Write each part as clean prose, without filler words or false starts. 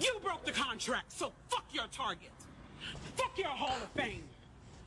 You broke the contract, so fuck your target. Fuck your Hall of Fame.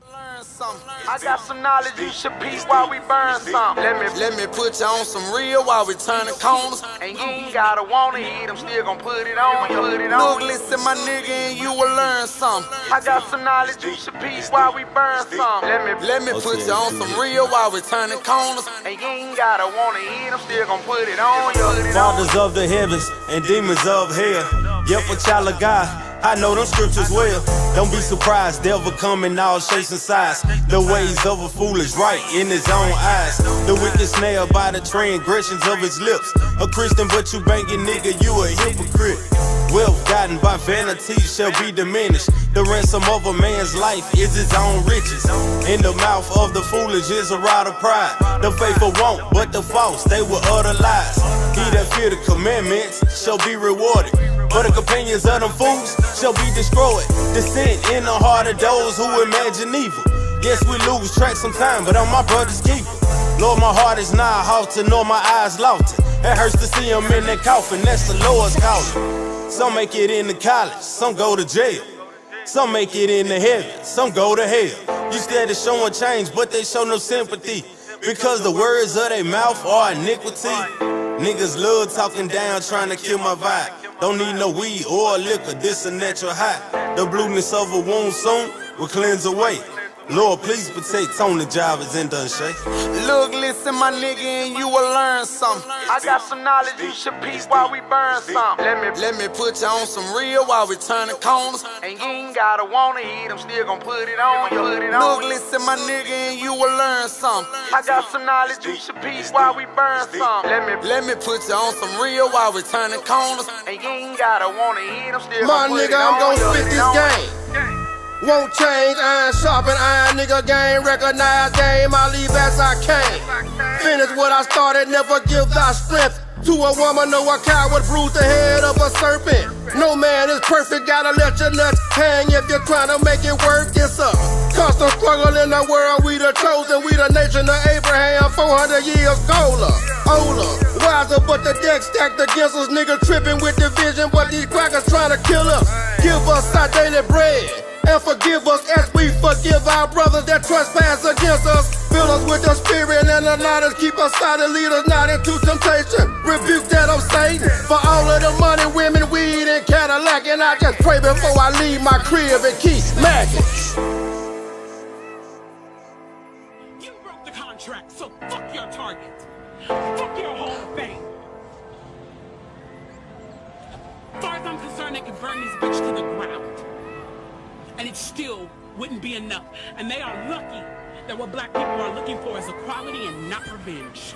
Learn something. I got some knowledge you should peep while we burn something. Let me put you on some real while we turning corners. And you ain't gotta wanna hit, I'm still gon' put it on. Look, listen, my nigga, and you will learn something. I got some knowledge you should peep while we burn something. Let me put you on some real while we turning corners. And you ain't gotta wanna hit, I'm still gon' put it on. Fathers of the heavens and demons of hell. Yep, a child of God, I know them scriptures well. Don't be surprised, devil come in all shapes and size. The ways of a fool is right in his own eyes. The wicked snare by the transgressions of his lips. A Christian but you banging nigga, you a hypocrite. Wealth gotten by vanity shall be diminished. The ransom of a man's life is his own riches. In the mouth of the foolish is a rod of pride. The faithful won't, but the false, they will utter lies. He that fear the commandments shall be rewarded, but the companions of them fools shall be destroyed. Descent in the heart of those who imagine evil. Yes, we lose track sometime, but I'm my brother's keeper. Lord, my heart is not halted, nor my eyes lofty. It hurts to see him in that coffin, that's the Lord's calling. Some make it into college, some go to jail. Some make it into heaven, some go to hell. You steady showing change, but they show no sympathy, because the words of their mouth are iniquity. Niggas love talking down, trying to kill my vibe. Don't need no weed or liquor, this a natural high. The blueness of a wound soon will cleanse away. Lord, please protect Tony Jarvis and Dunshay. Look, listen, my nigga, and you will learn something. I got some knowledge you should peep while we burn something. Let me put you on some real while we turning corners. And you ain't gotta wanna hit, I'm still gon' put it on. Look, listen, my nigga, and you will learn something. I got some knowledge you should peep while we burn something. Let me put you on some real while we turning corners. And you ain't gotta wanna hit, I'm still gon' put it on. My nigga, I'm gon' spit this game. Won't change, iron sharpen iron, nigga game, recognize game, I leave as I came. Finish what I started, never give thy strength to a woman, no a coward, bruise the head of a serpent. No man is perfect, gotta let your nuts hang if you're trying to make it work. It's a constant struggle in the world, we the chosen, we the nation of Abraham, 400 years older, wiser, but the deck stacked against us, nigga tripping with division, but these crackers trying to kill us. Give us our daily bread, and forgive us as we forgive our brothers that trespass against us. Fill us with the spirit and the knowledge, keep us silent, lead us not into temptation. Rebuke that of Satan for all of the money, women, weed, and Cadillac. And I just pray before I leave my crib and keep smacking. You broke the contract, so fuck your target. Fuck your Hall of Fame. As far as I'm concerned, they can burn this bitch to the ground, and it still wouldn't be enough. And they are lucky that what black people are looking for is equality and not revenge.